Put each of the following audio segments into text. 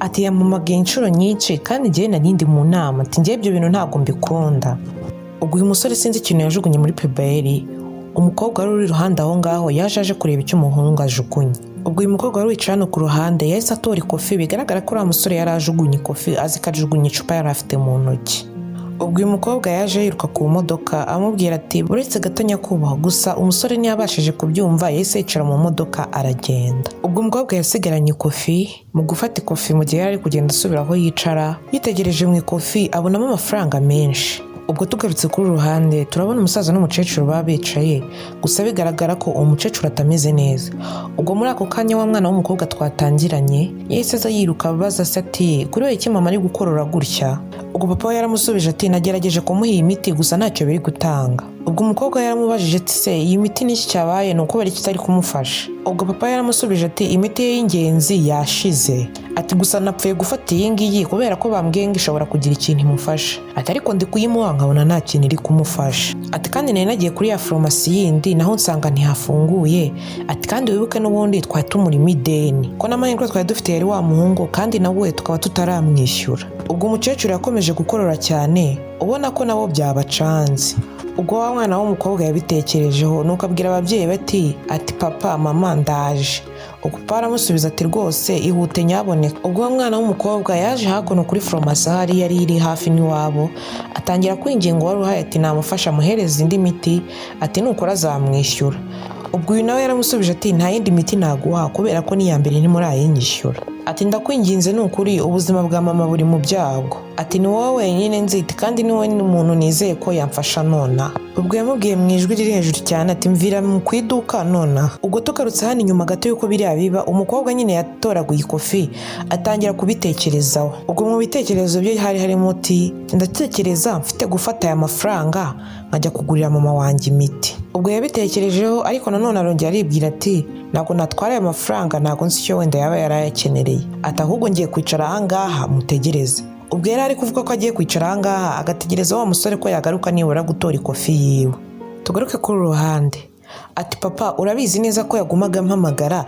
ati yampamagaye inshuro nyinshi kandi njyewe nari ndi mu nama, ati njyewe ibyo bintu ntabwo mbikunda. Ubwo uyu musore sinzi ikintu yajugunye muri puberi, umukobwa wari uri iruhande aho ngaho yaje aje kureba icyo umuhungu ajugunye. Ubwo uyu mukobwa wari wicaye hano ku ruhande yahise atora ikofi, bigaragara ko uriya musore yari ajugunye ikofi azi ko ajugunye icupa yari afite mu ntoki. Ubwo uyu mukobwa yaje yiruka ku modoka amubwira ati uretse gato nyakubahwa, gusa umusore ntiyabashije kubyumva yahise yicara mu modoka aragenda. Ubwo umukobwa yasigaranye ikofi, mu gufata ikofi mu gihe yari ari kugenda asubira aho yicara yitegereje mu ikofi abonamo amafaranga menshi. Ubwo tugarutse kuri ruhande turabona umusaza n'umukecuru baba bicaye, gusa bigaragara ko umukecuru atameze neza. Ubwo muri ako kanya wa mwana w'umukobwa twatangiranye yahise aza yiruka abaza se ati kuri iki mama ari gukorora gutya. Ubwo papa we yaramusubije ati nagerageje kumuha iyi miti gusa ntacyo biri gutanga. Ubwo umukobwa yaramubajije ati se iyi miti n'iki cyabaye, ni ukubera iki itari kumufasha? Ubwo papa yaramusubije ati imiti ye y'ingenzi yashize, ati gusa napfuye gufata iyi ngiyi kubera ko bambwiye ngo ishobora kugira ikintu imufasha, ati ariko ndi kuyimuha nkabona nta kintu iri kumufasha. Ati kandi nari nagiye kuri ya farumasi yindi naho nsanga ntihafunguye, ati kandi wibuke n'ubundi twari tumurimo ideni, ko n'amahirwe twari dufite yari wa muhungu kandi nawe tukaba tutaramwishyura. Ubwo umukecuru yakomeje gukorora cyane ubona ko nabo byabacanze. Ubwo wa mwana w'umukobwa yabitekerejeho nuko abwira ababyeyi bati ati papa mama ndaje. Ubwo papa aramusubiza ati rwose ihute nyaboneka. Ubwo wa mwana w'umukobwa yaje hakuno kuri farumasi ahari yari iri hafi n'iwabo, atangira kwinginga wari uhaye ati namufasha amuhereza indi miti, ati nukora azamwishyura. Ubwo uyu nawe yaramusubije ati nta yindi miti naguha kubera ko n'iya mbere ntimurayinyishyura, ati ndakwinginze nukuri ubuzima bwa mama buri mu byago, ati ni wowe wenyine nziti kandi ni wowe n'umuntu nizeye ko yamfasha nona. Ubwo yamubwiye mu ijwi riri hejuru cyane ati mvira mu kwiduka nona. Ubwo tugarutse hano inyuma gato yuko biriya biba, umukobwa nyine yatoraguye ikofi atangira kubitekerezaho. Ubwo mu bitekerezo bye hari harimo ati ndatekereza mfite gufata aya mafaranga nkajya kugurira mama wanjye imiti. Ubwo yabitekerejeho ariko nanone arongera aribwira ati ntabwo natwara aya mafaranga, ntabwo nzi icyo wenda yaba yarayakenereye, ati ahubwo ngiye kwicara ahangaha mutegereze. Ubwo yari ari kuvuga ko agiye kwicara ahangaha agategereza wa musore ko yagaruka nibura gutora ikofi yiwe. Tugaruke kuri ruhande ati papa urabizi neza ko yagumaga ampamagara,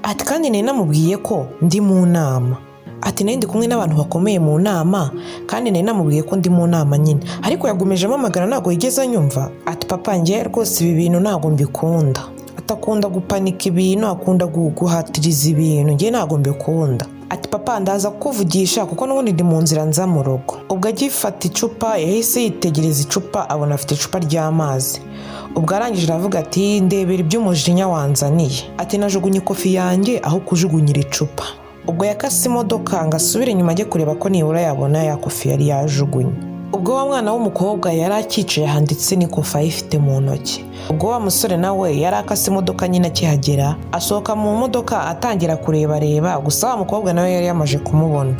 ati kandi nari namubwiye ko ndi mu nama, ati nari ndi kumwe n'abantu bakomeye mu nama kandi nari namubwiye ko ndi mu nama nyine, ariko yagumeje ampamagara ntabwo yigeze anyumva. Ati papa njye rwose ibi bintu ntabwo mbikunda, atakunda gupanika ibintu, akunda guhatiriza ibintu, njye ntabwo mbikunda. Ati papa ndaza kukuvugisha kuko n'ubundi ndi mu nzira nza mu rugo. Ubwo agifata icupa yahise yitegereza icupa abona afite icupa ry'amazi. Ubwo arangije aravuga ati ndebera iby'umujinya wanzaniye, ati najugunye ikofi yanjye aho kujugunyira icupa. Ubwo yakase imodoka ngo asubire inyuma ajye kureba ko nibura yabona ya kofi yari yajugunye. Ubwo wa mwana w'umukobwa yari akicaye handitse n'ikofi ayifite mu ntoki. Ubwo wa musore nawe yari akase imodoka nyine akihagera asohoka mu modoka atangira kureba, gusa wa mukobwa nawe yari yamaje kumubona.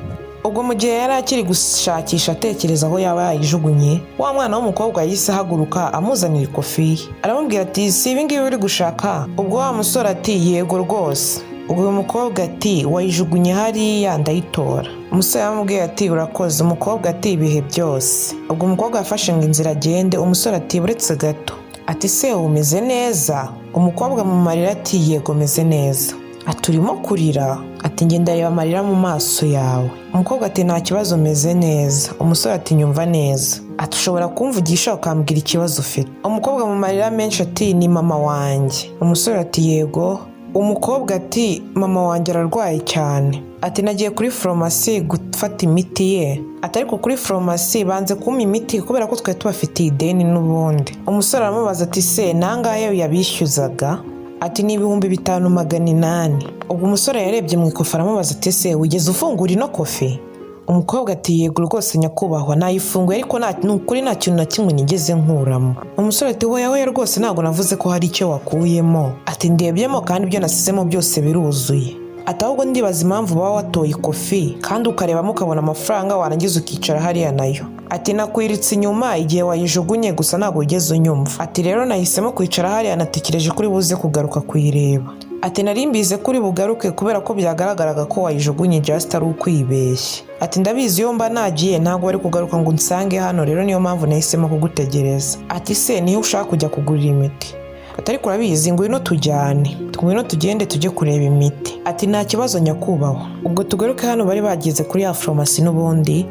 Ubwo mu gihe yari akiri gushakisha atekereza aho yaba yayijugunye, wa mwana w'umukobwa yahise ahaguruka amuzanira ikofi, aramubwira ati si ibi ngibi uri gushaka? Ubwo wa musore ati yego rwose. Ubwo uyu mukobwa ati wayijugunye hariya ndayitora. Umusore yamubwiye ati urakoze. Umukobwa ati ibihe byose. Ubwo umukobwa yafashe ngo inzira agende, umusore ati uretse gato, ati se umeze neza? Umukobwa mu marira ati yego meze neza. Ati urimo kurira? Ati njye ndareba amarira mu maso yawe. Umukobwa ati nta kibazo meze neza. Umusore ati nyumva neza. Ati ushobora kumvugisha ukambwira ikibazo ufite? Umukobwa mu marira menshi ati ni mama wanjye. Umusore ati yego. Umukobwa ati mama wanjye ararwaye cyane, ati nagiye kuri farumasi gufata imiti ye, ati ariko kuri farumasi banze kumpa imiti kubera ko twari tubafitiye ideni n'ubundi. Umusore aramubaza ati se nangahe yabishyuzaga? Ati ni 5,800. Ubwo umusore yarebye mu ikofi aramubaza ati se wigeze ufungura ino kofi? Umukobwa ati yego rwose nyakubahwa nayifunguye ariko nukuri nta kintu na kimwe nigeze nkuramo. Umusore ati hoya rwose ntabwo navuze ko hari icyo wakuyemo, ati ndebyemo kandi ibyo nasizemo byose biruzuye, ati ahubwo ndibaza impamvu baba watoye ikofi kandi ukarebamo ukabona amafaranga warangiza ukicara hariya nayo. Ati nakwiritse inyuma igihe wayijugunye gusa ntabwo ugeze unyumva, ati rero nahisemo kwicara hariya natekereje kuri buze kugaruka kuyireba. Ati nari mbize kuri bugaruke kubera ko byagaragaraga ko wayijugunye just ari ukwibeshya. Ati ndabizi iyo mba nagiye ntabwo bari kugaruka ngo nsange hano, rero niyo mpamvu nahisemo kugutegereza. Ati se niyo ushaka kujya kugurira imiti? atari kurabizi ngwino tujyane, ngwino tugende tujye kureba imiti. Ati nta kibazo nyakubahwa. Ubwo tugaruke hano bari bageze kuri ya farumasi n'ubundi,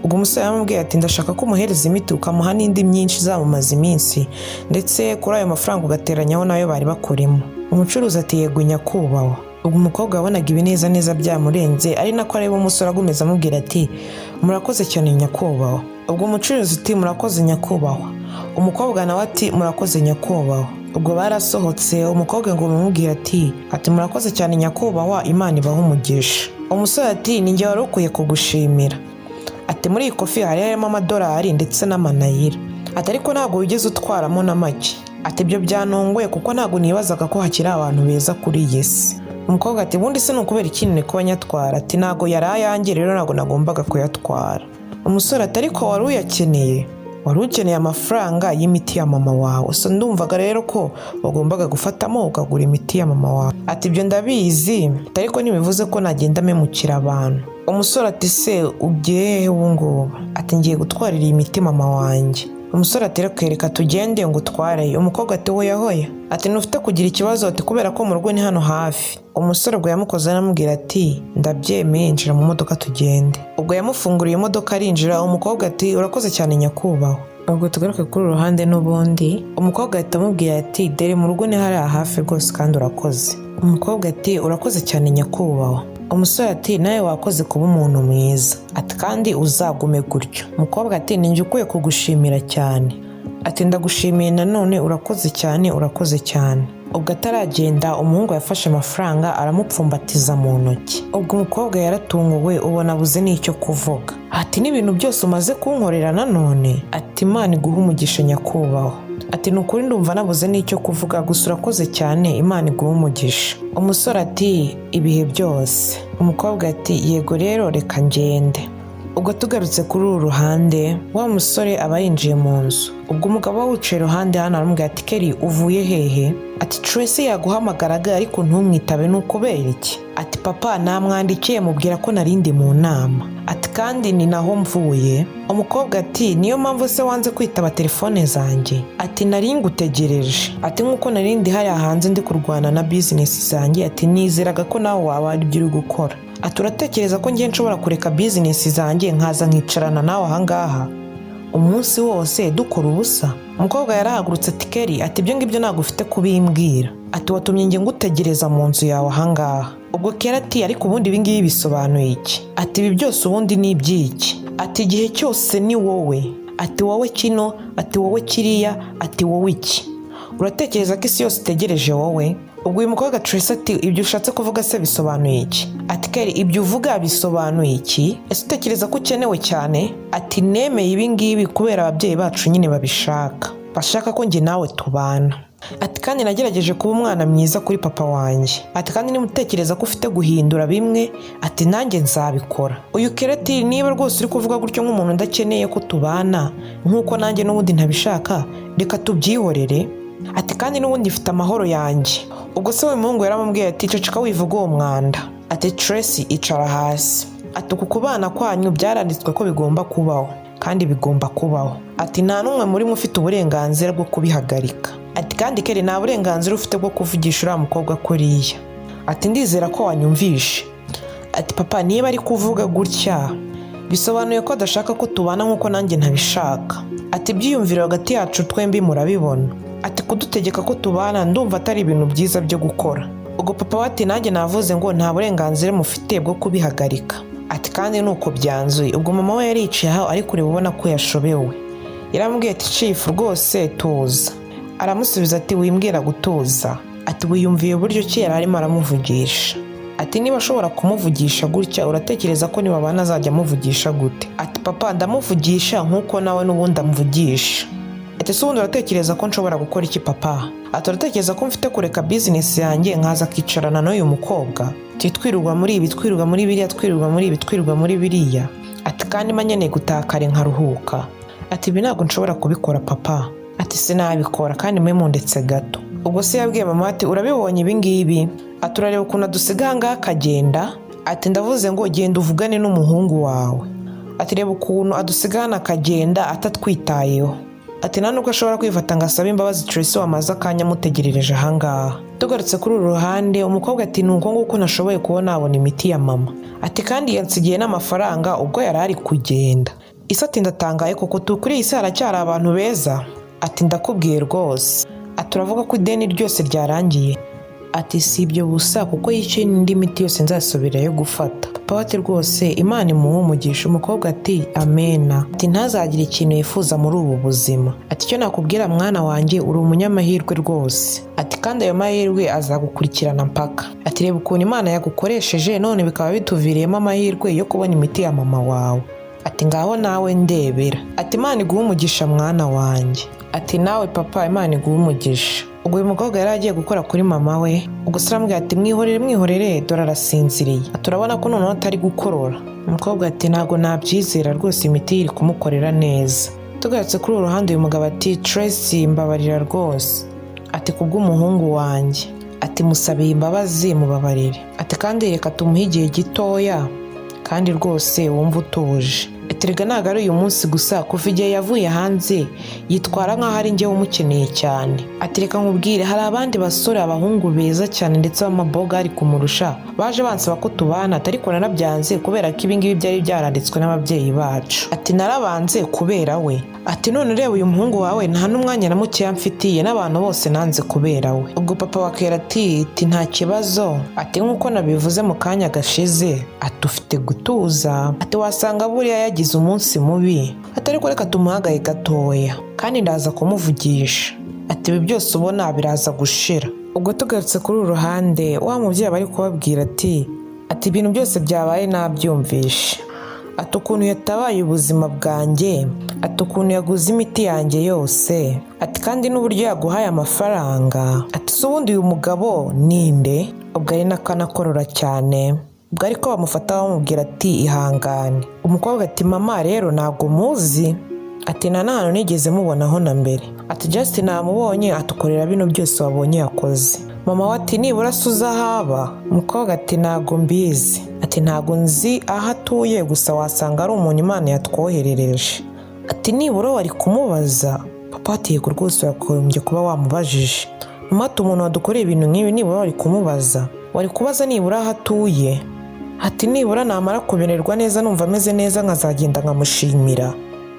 ubwo umusore yamubwiye ati ndashaka ko umuhereza imiti ukamuha n'indi myinshi izamumaza iminsi, ndetse kuri ayo mafaranga ugateranyaho nayo bari bakurimo. Umucuruzi ati yego nyakubahwa. Ubwo umukobwa wabonaga ibineza neza byamurenze, ari nako areba umusore agomeza amubwira ati murakoze cyane nyakubahwa. Ubwo umucuruzi ati murakoze nyakubahwa. Umukobwa nawe ati murakoze nyakubahwa. Ubwo barasohotse, umukobwa ngo bamubwira ati murakoze cyane nyakubahwa, Imana ibahe umugisha. Umusore ati ninjye wari ukwiye kugushimira. Ati muri iyi kofi harimo amadolari ndetse n'amanayira. Ati ariko ntabwo wigeze utwaramo na make. Ati ibyo byanongoye kuko ntabwo nibazaga ko hakiri abantu beza kuri iyi si. Umukobwa ati ubundi se ni ukubera ikintu kuba nyatwara. Ati ntabwo yari ayanjye rero ntabwo nagombaga kuyatwara. Umusore ati ariko wari uyakeneye? Wari ukeneye amafaranga y'imiti ya mama wawe, so ndumvaga rero ko wagombaga gufatamo ukagura imiti ya mama wawe. Ati ibyo ndabizi, ariko ntibivuze ko nagenda memukira abantu. Umusore ati se ugiye ubu ngubu? Ati ngiye gutwarira iyi miti mama wanjye. Umusore ati reka tugende ngo utwareyo. Umukobwa ati hoya. Ati ntufite kugira ikibazo, ati kubera ko mu rugo ni hano hafi. Umusore ubwo yamukoze aramubwira ati ndabyemeye, injira mu modoka tugende. Ubwo yamufunguriye imodoka arinjira. Umukobwa ati urakoze cyane nyakubahwa. Ubwo tugaruke kuri uruhande n'ubundi, umukobwa ahita amubwira ati dore mu rugo ni hariya hafi rwose kandi urakoze. Umukobwa ati urakoze cyane nyakubahwa. Umusore ati nawe wakoze kuba umuntu mwiza, ati kandi uzagume gutyo. Umukobwa ati ninjye ukwiye kugushimira cyane. Ati ndagushimiye nanone, urakoze cyane. Ubwo ataragenda, umuhungu yafashe amafaranga aramupfumbatiza mu ntoki. Ubwo umukobwa yaratunguwe, ubona abuze n'icyo kuvuga. Ati n'ibintu byose umaze kunkorera nanone? Ati Imana iguhe umugisha nyakubahwa. Ati ni ukuri ndumva nabuze n'icyo kuvuga, gusa urakoze cyane, Imana iguhe umugisha. Umusore ati ibihe byose. Umukobwa ati yego rero reka ngende. Ubwo tugarutse kuri uru ruhande, wa musore aba yinjiye mu nzu. Ubwo umugabo wicaye iruhande hano aramubwira ati Kelly uvuye hehe? Ati Tracy yaguhamagaraga ariko ntumwitabe, ni ukubera iki? Ati papa namwandikiye mubwira ko narindi mu nama. Ati kandi ni naho mvuye. Umukobwa ati niyo mpamvu se wanze kwitaba telefone zanjye? Ati nari ngutegereje. Ati nkuko narindi hariya hanze ndi kurwana na business zanjye. Ati nizeraga ko nawe waba ari byo uri gukora. Ati uratekereza ko ngiye nshobora kureka business zanjye nkaza nkicarana nawe ahangaha umunsi wose dukora ubusa? Umukobwa yarahagurutse ati Kelly, ati ibyo ngibyo ntabwo ufite kubimbwira. Ati watumye nge ngutegereza mu nzu yawe ahangaha. Ubwo Kelly ati ariko ubundi ibi ngibi bisobanuye iki? Ati ibi byose ubundi ni iby'iki? Ati igihe cyose ni wowe. Ati wowe kino, ati wowe kiriya, ati wowe iki? Uratekereza ko isi yose itegereje wowe? Ubwo uyu mukobwa Tracy ati ibyo ushatse kuvuga se bisobanuye iki? Ati Kelly ibyo uvuga bisobanuye iki? Ese utekereza ko ukenewe cyane? Ati nemeye ibi ngibi kubera ababyeyi bacu nyine babishaka, bashaka ko njye nawe tubana. Ati kandi nagerageje kuba umwana mwiza kuri papa wanjye. Ati kandi nimutekereza ko ufite guhindura bimwe, ati nanjye nzabikora. Uyu Kelly ati niba rwose uri kuvuga gutyo nk'umuntu udakeneye ko tubana nk'uko nanjye n'ubundi ntabishaka, reka tubyihorere. Ati kandi n'ubundi mfite amahoro yanjye. Ubwo se umuhungu yaramubwiye ati ceceka wivuga uwo mwanda. Ati Tracy icara hasi. Ati uku kubana kwanyu byaranditswe ko bigomba kubaho kandi bigomba kubaho. Ati nta n'umwe muri mwe ufite uburenganzira bwo kubihagarika. Ati kandi Kelly nta burenganzira ufite bwo kuvugisha uriya mukobwa kuriya. Ati ndizera ko wanyumvishe. Ati papa niba ari kuvuga gutya bisobanuye ko adashaka ko tubana nk'uko nanjye ntabishaka. Ati ibyiyumviro hagati yacu twembi murabibona. Ati kudutegeka ko tubana ndumva atari ibintu byiza byo gukora. Ubwo papa ati nanjye navuze ngo nta burenganzira mufite bwo kubihagarika. Ati kandi nuko byanzuye. Ubwo mama we yaricaye aho ari kureba ubona ko yashobewe. Yaramubwiye ati chief rwose tuza. Aramusubiza ati wimbwira gutuza. Ati wiyumviye uburyo ki yari arimo aramuvugisha. Ati niba ashobora kumuvugisha gutya uratekereza ko niba abana azajya amuvugisha gute? Ati papa ndamuvugisha nk'uko nawe n'ubundi amuvugisha. Ati se ubundi uratekereza ko nshobora gukora iki papa? Ati uratekereza ko mfite kureka business yanjye nkaza kicarana n'uyu mukobwa? Ati twirirwa muri ibi, twirirwa muri biriya, twirirwa muri ibi, twirirwa muri biriya. Ati kandi manyene gutakare nkaruhuka. Ati ibi ntabwo nshobora kubikora papa. Ati sinabikora kandi mwe mundetse gato. Ubwo se yabwiye mama ati urabibonye ibi ngibi? Ati urareba ukuntu adusiga ngaha akagenda? Ati ndavuze ngo genda uvugane n'umuhungu wawe. Ati reba ukuntu adusiga hano akagenda atatwitayeho. ati nta nubwo ashobora kwifata ngo asabe imbabazi Tracy wamaze akanya amutegerereje ahangaha. Tugarutse kuri uru ruhande umukobwa ati ni uko nguko nashoboye kubona nabona imiti ya mama. Ati kandi yansigiye n'amafaranga ubwo yari ari kugenda. Isi ati ndatangaye kuko kuri iyi si haracyari abantu beza. Ati ndakubwiye rwose. Ati uravuga ko ideni ryose ryarangiye. Ati si ibyo gusa kuko yicaye n'indi miti yose nzasubirayo gufata. Papa ati rwose Imana imuhe umugisha. Umukobwa ati amena. Ati ntazagire ikintu yifuza muri ubu buzima. Ati icyo nakubwira mwana wanjye uri umunyamahirwe rwose. Ati kandi ayo mahirwe azagukurikirana mpaka. Ati reba ukuntu Imana yagukoresheje none bikaba bituviriyemo amahirwe yo kubona imiti ya mama wawe. Ati ngaho nawe ndebera. Ati Imana iguhe umugisha mwana wanjye. Ati nawe papa Imana iguhe umugisha. Ubwo uyu mukobwa yari agiye gukora kuri mama we. Ubwo se aramubwira ati mwihorere dore arasinziriye. Ati urabona ko noneho atari gukorora. Umukobwa ati ntabwo nabyizera rwose imiti iri kumukorera neza. Tugarutse kuri uru ruhande uyu mugabo ati Tracy mbabarira rwose. Ati kubw'umuhungu wanjye. Ati musabiye imbabazi mubabarire. Ati kandi reka tumuhe igihe gitoya kandi rwose wumva utuje. Eterega ntabwo ari uyu munsi gusa kuva igihe yavuye hanze yitwara nk'aho ari njye umukeneye cyane. Ati reka nkubwire hari abandi basore abahungu beza cyane ndetse b'amaboga ari kumurusha baje bansaba ko tubana ariko narabyanze kubera ko ibingibi byari byaranditswe n'ababyeyi bacu. Ati narabanze kubera we. Ati none reba uyu muhungu wawe nta n'umwanya na mukeya mfitiye n'abantu bose nanze kubera we. Ubwo papa wa Kera ati nta kibazo. Ati nk'uko nabivuze mu kanya gashize ati ufite gutuza. Ati wasanga buriya yagize umunsi mubi. Ati ariko reka tumuhagaye gatoya kandi ndaza kumuvugisha. Ati ibi byose ubona biraza gushira. Ubwo tugarutse kuri uru ruhande wa mubyeyi bari kubabwira ati ibintu byose byabaye nabyumvishe. Ati ukuntu yatabaye ubuzima bwanjye. Ati ukuntu yaguze imiti yanjye yose. Ati kandi n'uburyo yaguhaye amafaranga. Ati se ubundi uyu mugabo ninde? Ubwo ari n'akanakorora cyane. Ubwo ariko bamufata bamubwira ati ihangane. Umukobwa ati mama rero ntabwo muzi. Ati nta hantu nigeze mubonaho na mbere. Ati just namubonye atukorera bino byose wabonye yakoze. Mama we ati nibura suza haba. Umukobwa ati ntabwo mbizi. Ati ntabwo nzi aho atuye gusa wasanga ari umuntu Imana yatwoherereje. Ati nibura wari kumubaza. Papa ati yego rwose wakombye kuba wamubajije. Mama ati umuntu wadukoreye ibintu nk'ibi nibura wari kumubaza. Wari kubaza nibura aho atuye. Ati nibura namara kumererwa neza numva ameze neza nkazagenda nkamushimira.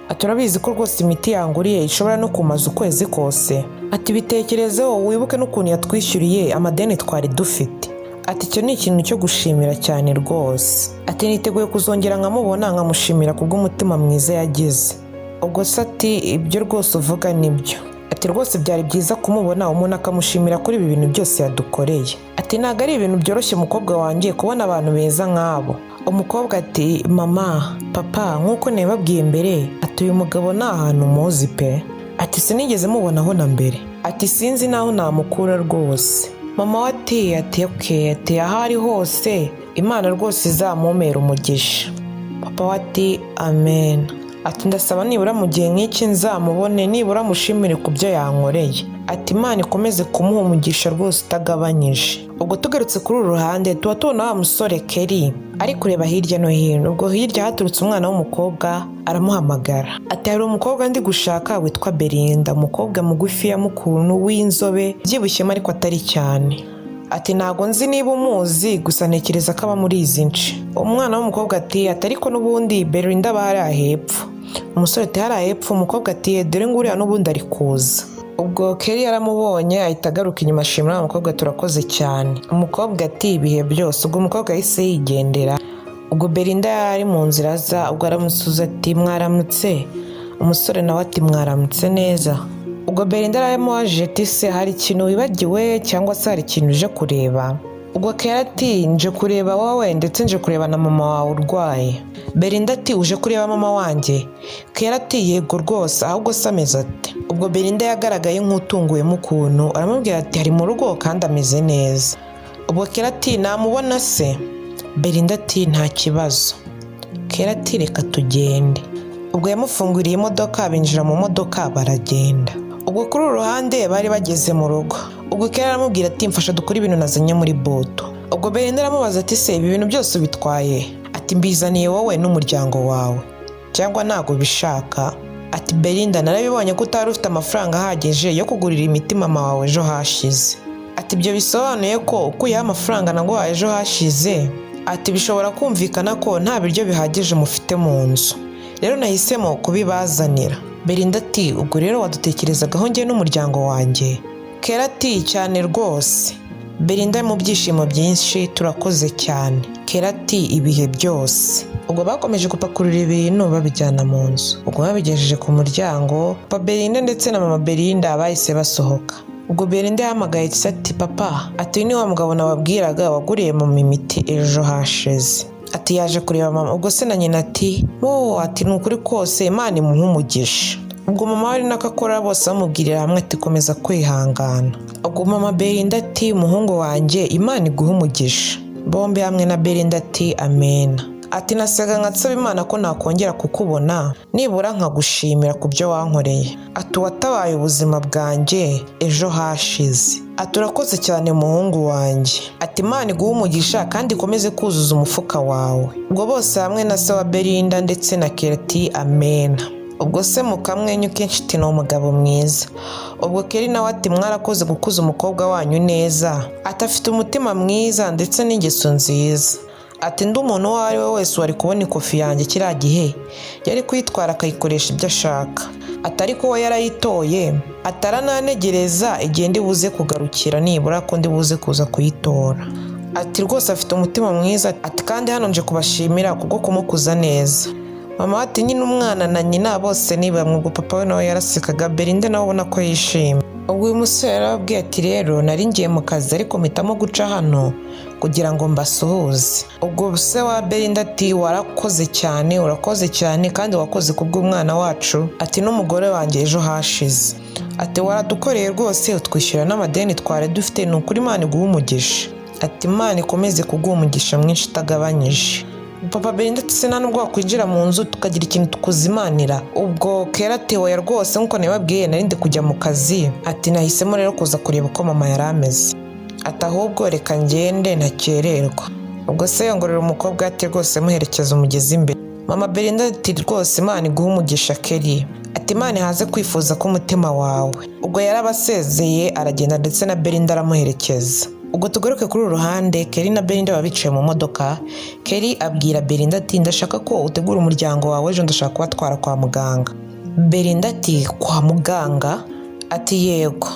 Ati urabizi ko rwose imiti yanguriye ishobora no kumaza ukwezi kose. Ati bitekerezeho wibuke n'ukuntu yatwishyuriye amadeni twari dufite. Ati icyo ni ikintu cyo gushimira cyane rwose. Ati niteguye kuzongera nkamubona nkamushimira kubw'umutima mwiza yagize. Ubwo se ati ibyo rwose uvuga nibyo. Ati rwose byari byiza kumubona umuntu akamushimira kuri ibi bintu byose yadukoreye. Ati ntabwo ari ibintu byoroshye mukobwa wanjye kubona abantu beza nk'abo. Umukobwa ati mama papa nk'uko nabibabwiye mbere ati uyu mugabo ni ahantu muzi pe. Ati sinigeze mubonaho na mbere. Ati sinzi naho namukura rwose. Mama we ati okay ati aho ari hose Imana rwose izamumera umugisha. Papa we ati amen. Ati ndasaba nibura mu gihe nk'iki nzamubone nibura mushimire ku byo yankoreye. Ati Imana ikomeze kumuha umugisha rwose utagabanyije. Ubwo tugarutse kuri uru ruhande tuba tubona wa musore Kelly ari kureba hirya no hino. Ubwo hirya haturutse umwana w'umukobwa aramuhamagara. Ati hari umukobwa ndi gushaka witwa Belinda, umukobwa mugufi ya mukuntu w'inzobe byibushyemo ariko atari cyane. Ati ntago nzi niba umuzi gusa ntekereza ko aba muri izi nce. Umwana w'umukobwa ati ariko n'ubundi Belinda bari ahepfo. Umusore ati hari ahepfo. Umukobwa ati dore nguriya n'ubundi ari kuza. Ubwo Kelly yaramubonye ahita agaruka inyuma ashimira umukobwa turakoze cyane. Umukobwa ati ibihe byose. Ubwo umukobwa yahise yigendera. Ubwo Belinda yari mu nzira za ubwo aramusuza ati mwaramutse. Umusore nawe ati mwaramutse neza. Ubwo Belinda aramubaje ati se hari ikintu wibagiwe cyangwa se hari ikintu uje kureba? Ubwo Kelly ati nje kureba wowe ndetse nje kureba na mama wawe urwaye. Belinda ati uje kureba mama wanjye? Kelly ati yego rwose ahubwo se ameze ate? Ubwo Belinda yagaragaye nk'utunguyemo ukuntu aramubwira ati ari mu rugo kandi ameze neza. Ubwo Kelly ati namubona se? Belinda ati nta kibazo. Kelly ati reka tugende. Ubwo yamufunguriye imodoka binjira mu modoka baragenda. Ubwo kuri uru ruhande bari bageze mu rugo. Ubwo Kelly aramubwira ati mfasha dukora ibintu nazanye muri boto. Ubwo Belinda aramubaza ati se ibi bintu byose ubitwaye? Ati mbizaniye wowe n'umuryango wawe cyangwa ntago bishaka? ati Belinda narabibonye ko utari ufite amafaranga ahagije yo kugurira imiti mama wawe ejo hashize. Ati ibyo bisobanuye ko ukuyeho amafaranga naguhaye ejo hashize. Ati bishobora kumvikana ko nta biryo bihagije mufite mu nzu, rero nahisemo kubibazanira. Belinda ati ubwo rero wadutekerezagaho njye n'umuryango wanjye? Kera ati cyane rwose. Belinda mu byishimo byinshi turakoze cyane. Kera ati ibihe byose. Ubwo bakomeje gupakurura ibintu babijyana mu nzu. Ubwo babigejeje ku muryango, papa Belinda ndetse na mama Belinda bahise basohoka. Ubwo Belinda yahamagaye ati papa, ati ni wa mugabo nababwiraga waguriye mama imiti ejo hashize. Ati yaje kureba mama. Ubwo se na nyina ati ati ni ukuri kose Imana imuhe umugisha. Ubwo mama wari nakakora bose bamubwirira hamwe ati komeza kwihangana. Ubwo mama Belinda ati umuhungu wanjye Imana iguhe umugisha. Bombi hamwe na Belinda ati amen. Ati nasaga nkansaba Imana ko nakongera kukubona nibura nkagushimira ku byo wankoreye. Ati watabaye ubuzima bwanjye ejo hashize. Ati urakoze cyane muhungu wanjye. Ati Imana iguhe umugisha kandi ikomeze kuzuza umufuka wawe. Ubwo bose hamwe na se wa Belinda ndetse na Kera ati amen. Ubwo se mukamwenyu kenshi ati ni umugabo mwiza. Ubwo Keri nawe ati mwarakoze gukuza umukobwa wanyu neza. Ati afite umutima mwiza ndetse n'ingeso nziza. Ati ndi umuntu uwo ari we wese wari kubona ikofi yanjye kiriya gihe yari kuyitwara akayikoresha ibyo ashaka. Ati ariko we yarayitoye, ataranantegereza igihe ndi buze kugarukira nibura ko ndi buze kuza kuyitora. Ati rwose afite umutima mwiza. Ati kandi hano nje kubashimira kubwo kumukuza neza. Mama ati nyine umwana na nyina bose ni bamwe. Ubwo papa we nawe yarasekaga. Belinda nawe ubona ko yishimye. Ubwo uyu musore yarababwiye ati rero nari ngiye mu kazi ariko mpitamo guca hano kugira ngo mbasuhuze. Ubwo se wa Belinda ati warakoze cyane, urakoze cyane kandi wakoze kubw'umwana wacu. Ati n'umugore wanjye ejo hashize. Ati waradukoreye rwose utwishyura n'amadeni twari dufite, ni ukuri Imana iguhe umugisha. Ati Imana ikomeze kuguha umugisha mwinshi utagabanyije. Papa Belinda ati se nta nubwo wakwinjira mu nzu tukagira ikintu tukuzimanira? Ubwo Kera ati oya rwose nk'uko nabibabwiye nari ndi kujya mu kazi. Ati nahisemo rero kuza kureba uko mama yari ameze. Ati ahubwo reka ngende ntakererwa. Ubwo se yongorera umukobwa ati rwose muherekeza umugezi imbere. Mama Belinda ati rwose Imana iguhe umugisha Keri. Ati Imana ihaze kwifuza k'umutima wawe. Ubwo yarabasezeye aragenda ndetse na Belinda aramuherekeza. Ubwo tugaruke kuri uru ruhande, Keri na Belinda baba bicaye mu modoka. Keri abwira Belinda ati ndashaka ko utegura umuryango wawe ejo ndashaka kubatwara kwa muganga. Belinda ati kwa muganga? Ati yego.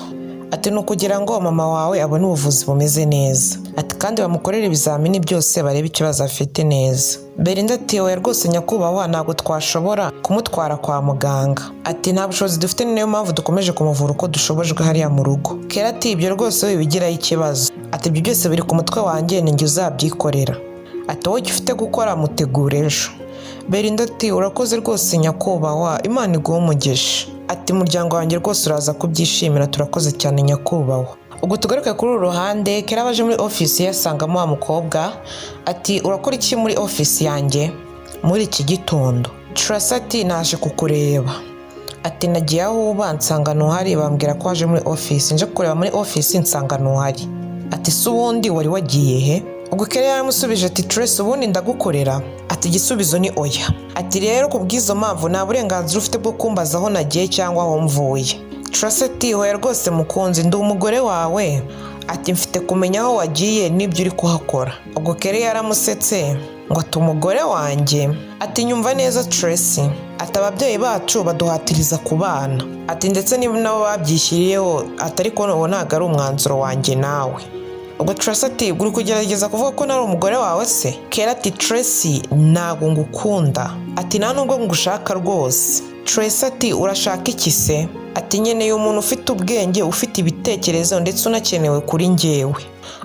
Ati ni ukugira ngo mama wawe abone ubuvuzi bumeze neza. Ati kandi bamukorere ibizamini byose barebe ikibazo afite neza. Belinda ati oya rwose nyakubahwa ntabwo twashobora kumutwara kwa muganga. Ati nta bushobozi dufite niyo mpamvu dukomeje kumuvura uko dushobojwe hariya mu rugo. Kera ati ibyo rwose wibigiraho ikibazo. Ati ibyo byose biri ku mutwe wanjye ni njye uzabyikorera. Ati wowe icyo ufite gukora mutegure ejo. Belinda ati urakoze rwose nyakubahwa Imana iguhe umugisha. Ati umuryango wanjye rwose uraza kubyishimira turakoze cyane nyakubahwa. Ubwo tugaruke kuri uru ruhande, Kera baje muri ofisi yasangamo wa mukobwa. Ati urakora iki muri ofisi yanjye muri iki gitondo? Tracy ati naje kukureba. Ati nagiye aho uba nsanga ntuhari bambwira ko waje muri ofisi, nje kureba muri ofisi nsanga ntuhari. Ati se ubundi wari wagiye he? Ubwo Kera yaramusubije ati Tracy ubundi ndagukorera? Ati igisubizo ni oya. Ati rero kubw'izo mpamvu nta burenganzira ufite bwo kumbaza aho nagiye cyangwa aho mvuye. Tracy ati hoya rwose mukunzi ndi umugore wawe. Ati mfite kumenya aho wagiye n'ibyo uri kuhakora. Ubwo Kera yaramusetse ngo ati umugore wanjye? Ati nyumva neza Tracy. Ati ababyeyi bacu baduhatiriza ku bana. Ati ndetse niba nabo babyishyiriyeho ariko ubu ntabwo ari umwanzuro wanjye nawe. Ubwo Tracy ati uri kugerageza kuvuga ko nari umugore wawe se? Kera ati Tracy ntabwo ngukunda. Ati nta nubwo ngushaka rwose. Tracy ati urashaka iki se? Ati nkeneye umuntu ufite ubwenge, ufite ibitekerezo ndetse unakenewe kuri njyewe.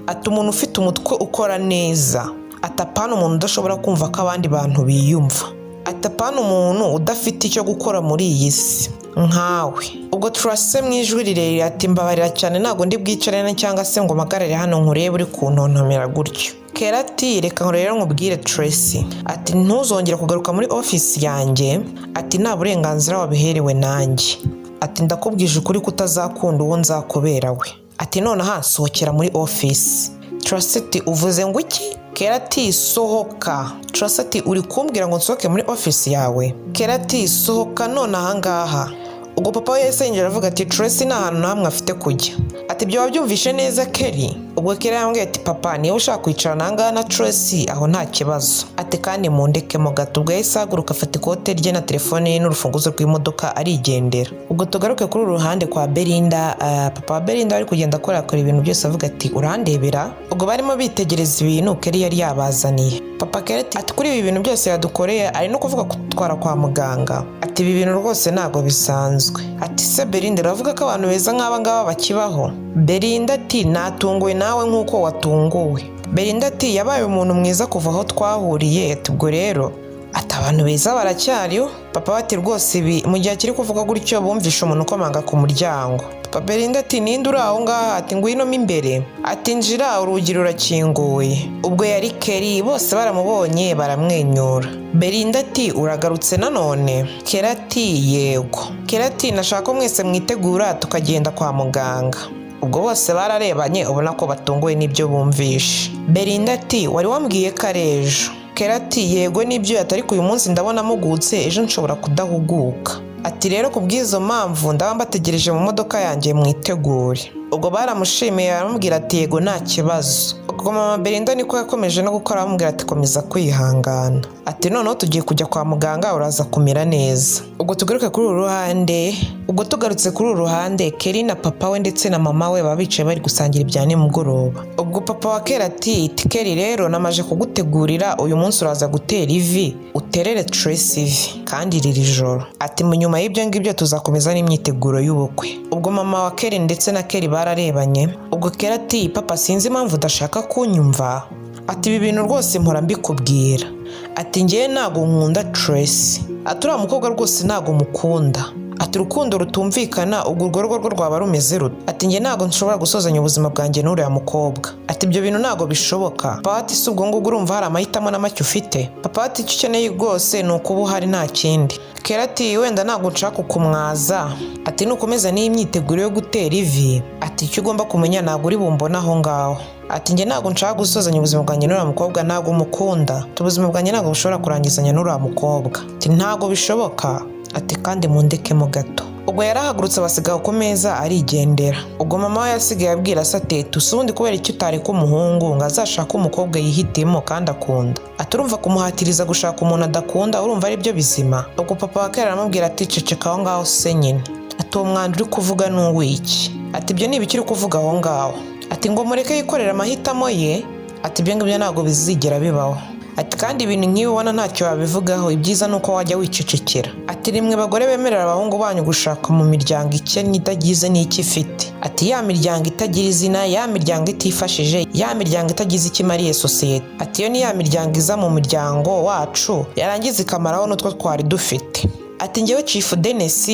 Ati umuntu ufite umutwe ukora neza. Ati apana umuntu udashobora kumva ko abandi bantu biyumva. Ati apana umuntu udafite icyo gukora muri iyi si nkawe. Ubwo Tracy mu ijwi rirerire ati mbabarira cyane ntabwo ndi bwicarane cyangwa se ngo mpagarare hano nkurebe uri kuntontomera gutyo. Kera ati reka rero nkubwire Tracy. Ati ntuzongere kugaruka muri ofisi yanjye. Ati nta burenganzira wabiherewe nanjye. Ati ndakubwije ukuri ko utazakunda uwo nzakubera we. Ati none aha sohokera muri ofisi. Tracy ati uvuze ngo iki? Kera ati sohoka. Tracy ati uri kumbwira ngo nsohoke muri office yawe? Kera ati sohoka none ahangaha. Ubwo papa we yahise yinjira avuga ati Tracy nta hantu namwe afite kujya. Ati ibyo wabyumvishe neza Kelly? Ubwo Kelly yambwiye ati papa niba ushaka kwicarana ahangaha na Tracy aho nta kibazo. Ati kandi mundekemo gato. Ubwo yahise ahaguruka afata ikote rye na telefone ye n'urufunguzo rw'imodoka arigendera. Ubwo tugaruke kuri uru ruhande kwa Belinda. Papa wa Belinda ari kugenda akora ibintu byose avuga ati urandebera. Ubwo barimo bitegereza ibintu Kelly yari yabazaniye. Papa Kelly ati kuri ibi bintu byose yadukoreye ari no kuvuga kutwara kwa muganga. Ati ibi bintu rwose ntago bisanzwe. Ati se Belinda uravuga ko abantu beza nk'aba ngaba bakibaho? Belinda ati natunguwe nawe nk'uko watunguwe. Belinda ati yabaye umuntu mwiza kuva aho twahuriye. Ati ubwo rero ati abantu beza baracyariho. Papa ati rwose ibi mu gihe akiri kuvuga gutyo bumvisha umuntu ukomanga ku muryango. Papa Belinda ati ninde uri aho ngaha? Ati ngwino mo imbere. Ati njira urugi rurakinguye. Ubwo yari Kelly bose baramubonye baramwenyura. Belinda ati uragarutse nanone? Kelly ati yego. Kelly ati nashaka ko mwese mwitegura tukagenda kwa muganga. Ubwo bose bararebanye ubona ko batunguwe n'ibyo bumvishe. Belinda ati wari wambwiye ko ari ejo? Kelly ati yego nibyo atari uyu munsi ndabona mugutse ejo nshobora kudahuguka. Ati rero kubw'izo mpamvu ndaba mbategereje mu modoka yanjye mwitegure. Ubwo baramushimiye baramubwira ati yego nta kibazo. Ubwo mama Belinda niko yakomeje no gukora bamubwira ati komeza kwihangana. Ati noneho tugiye kujya kwa muganga uraza kumera neza. Ubwo tugaruke kuri uru ruhande. Ubwo tugarutse kuri uru ruhande Kelly na papa we ndetse na mama we baba bicaye bari gusangira ibya nimugoroba. Ubwo papa wa Kelly ati Kelly rero namaje kugutegurira uyu munsi uraza gutera ivi uterere Tracy ivi kandi riri joro. Ati mu nyuma y'ibyo ngibyo tuzakomeza n'imyiteguro y'ubukwe. Ubwo mama wa Kelly ndetse na Kelly bararebanye. Ubwo Kelly ati papa sinzi impamvu udashaka kunyumva. Ati ibi bintu rwose mpora mbikubwira. Ati ngewe ntago nkunda Tracy. Ati uriya mukobwa rwose ntago mukunda. Ati urukundo rutumvikana ubwo urwo rwo rwaba rumeze rute? Ati nge ntago nshobora gusozanya ubuzima bwanjye n'uriya mukobwa. Ati ibyo bintu ntago bishoboka. Papa ati si ubwo ngubwo urumva hari amahitamo na make ufite? Papa ati icyo ukeneye rwose ni ukuba uhari nta kindi. Kelly ati wenda ntago nshaka kumwaza. Ati nukomeza n'iyi myiteguro yo gutera ivi. Ati icyo ugomba kumenya ntago uri bumbone aho ngaho. Ati nge ntago nshaka gusozanya ubuzima bwanjye n'uriya mukobwa ntago mukunda. Ubuzima bwanjye ntago bushobora kurangizanya n'uriya mukobwa. Ati ntago bishoboka. Ati kandi mundekemo gato. Ubwo yarahagurutse basigaye ku meza arigendera. Ubwo mama we yasigaye abwira se ati usubundi kubera icyo utari ko umuhungu ngo azashaka umukobwa yihitimo kandi akunda. Ati urumva kumuhatiriza gushaka umuntu adakunda urumva ari byo bizima? Ubwo papa wa Kelly aramubwira ati ceceka aho ngaho se nyine. Ati uwo mwanda uri kuvuga ni uw'iki? Ati ibyo ni ibiki uri kuvuga aho ngaho? Ati ngo mureke yikorera amahitamo ye. Ati ibyo ngibyo ntabwo bizigera bibaho. Ati kandi ibintu nk'ibi ubona ntacyo wabivugaho ibyiza nuko wajya wicecekera. Ati rimwe bagore bemerera abahungu banyu gushaka mu miryango ikennye itagize n'icyo ifite. Ati ya miryango itagira izina, ya miryango itifashije, ya miryango itagize icyo imariye sosiyete. Ati iyo ni ya miryango iza mu muryango wacu yarangiza ikamaraho n'utwo twari dufite. Ati ngewe Chief Dennis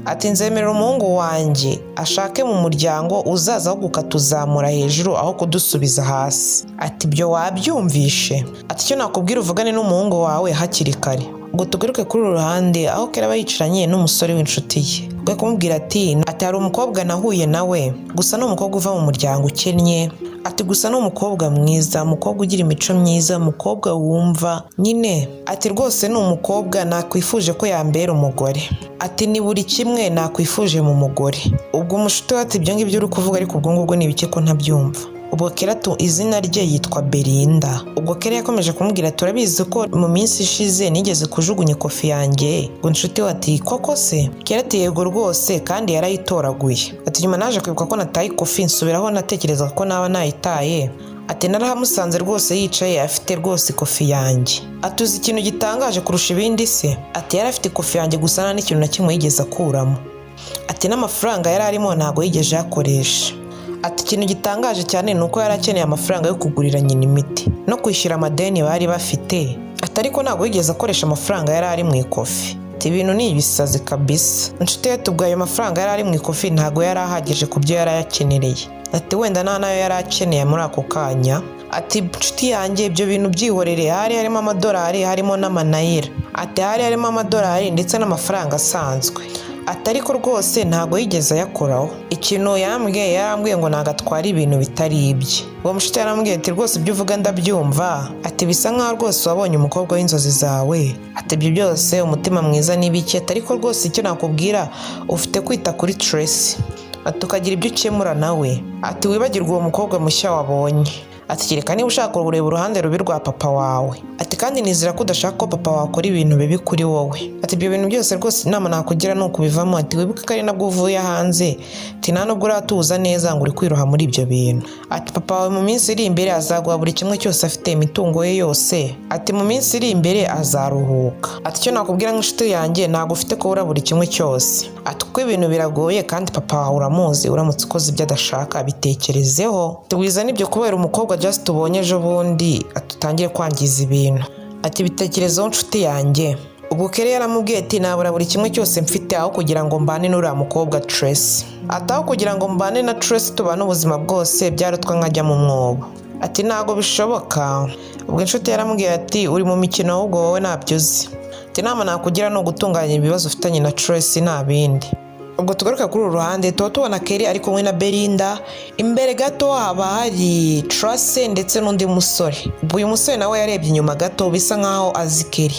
ati nzemerera umuhungu wanjye ashake mu muryango uzaza aho gukatuzamura hejuru aho kudusubiza hasi. Ati ibyo wabyumvishe? Ati icyo nakubwira uvugane n'umuhungu wawe hakiri kare. Ubwo tugaruke kuri uru ruhande aho Kelly aba yicaranye n'umusore w'inshuti ye. Ubwo kumubwira ati hari umukobwa nahuye nawe gusa ni umukobwa uva mu muryango ukennye. Ati gusa ni umukobwa mwiza, umukobwa ugira imico myiza, umukobwa wumva nyine. Ati rwose ni umukobwa nakwifuje ko yambera umugore. Ati ni buri kimwe nakwifuje mu mugore. Ubwo umushuti we ati ibyo ngibyo uri kuvuga ariko ubwo ngubwo ni ibiki ko ntabyumva. Ubwo Kelly izina rye yitwa Belinda. Ubwo Kelly yakomeje kumubwira turabizi ko mu minsi ishize nigeze kujugunya ikofi yanjye. Ubwo inshuti we ati koko se? Kelly ati yego rwose kandi yarayitoraguye. Ati nyuma naje kwibuka ko nataye ikofi nsubiraho natekereza ko naba nayitaye. Ati narahamusanze rwose yicaye afite rwose ikofi yanjye. Ati uzi ikintu gitangaje kurusha ibindi se? Ati yari afite ikofi yanjye gusa nta n'ikintu na kimwe yigeze akuramo. Ati n'amafaranga yari arimo ntago yigeze yakoresha. Ati ikintu gitangaje cyane ni uko yari akeneye amafaranga yo kugurira nyina imiti no kwishyura amadeni bari bafite. Ati ariko ntago yigeze akoresha amafaranga yari ari mu ikofi. Ati ibintu ni ibisazi kabisa. Inshuti ye tubwo ayo mafaranga yari ari mu ikofi ntago yari ahagije ku byo yari ayakenereye. Ati wenda nta nayo yari akeneye muri ako kanya. Ati inshuti yanjye ibyo bintu byihorere, hari harimo amadolari harimo n'amanayira. Ati hari harimo amadolari ndetse n'amafaranga asanzwe. ariko rwose ntago yigeze ayakoraho. Ikintu yarambwiye ngo ntago atwara ibintu bitari ibye. Uwo mushuti yarambwiye ati rwose ibyo uvuga ndabyumva, ati bisa nkaho rwose wabonye umukobwa w'inzozi zawe, ati ibyo byose umutima mwiza n'ibiki, ariko rwose icyo nakubwira ufite kwita kuri Tracy, ati ukagira ibyo ukemura nawe, ati wibagirwa uwo mukobwa mushya wabonye, ati kereka niba ushaka kureba uruhande rubi rwa papa wawe, ati kandi nizera ko udashaka ko papa wakora ibintu bibi kuri wowe, ati ibyo bintu byose rwose inama nakugira ni ukubivamo, ati wibuke ko ari nabwo uvuye hanze, ati nta nubwo uratuza neza ngo uri kwiroha muri ibyo bintu, ati papa wawe mu minsi iri imbere azaguha buri kimwe cyose afite, imitungo ye yose, ati mu minsi iri imbere azaruhuka, ati icyo nakubwira nk'inshuti yanjye ntabwo ufite kubura buri kimwe cyose, ati kuko ibintu biragoye kandi papa wawe uramuzi, uramutse ukoze ibyo adashaka bitekerezeho, tuwiza n'ibyo kubera umukobwa just tubonye ejo bundi atutangire kwangiza ibintu, ati bitekerezeho nshuti yanjye. Ubwo Kelly yaramubwiye ati nabura buri kimwe cyose mfite aho kugira ngo mbane n'uriya mukobwa Tracy, ati aho kugira ngo mbane na Tracy tubane ubuzima bwose byarutwa nkajya mu mwobo, ati ntago bishoboka. Ubwo inshuti yaramubwiye ati uri mu mikino ahubwo wowe ntabyo uzi, ati inama nakugira ni ugutunganya ibibazo ufitanye na Tracy nta bindi. Ubwo tugaruka kuri uru ruhande tuba tubona Kelly ari kumwe na Belinda, imbere gato haba hari Tracy ndetse n'undi musore. Ubwo uyu musore nawe yarebye inyuma gato bisa nkaho azi Kelly,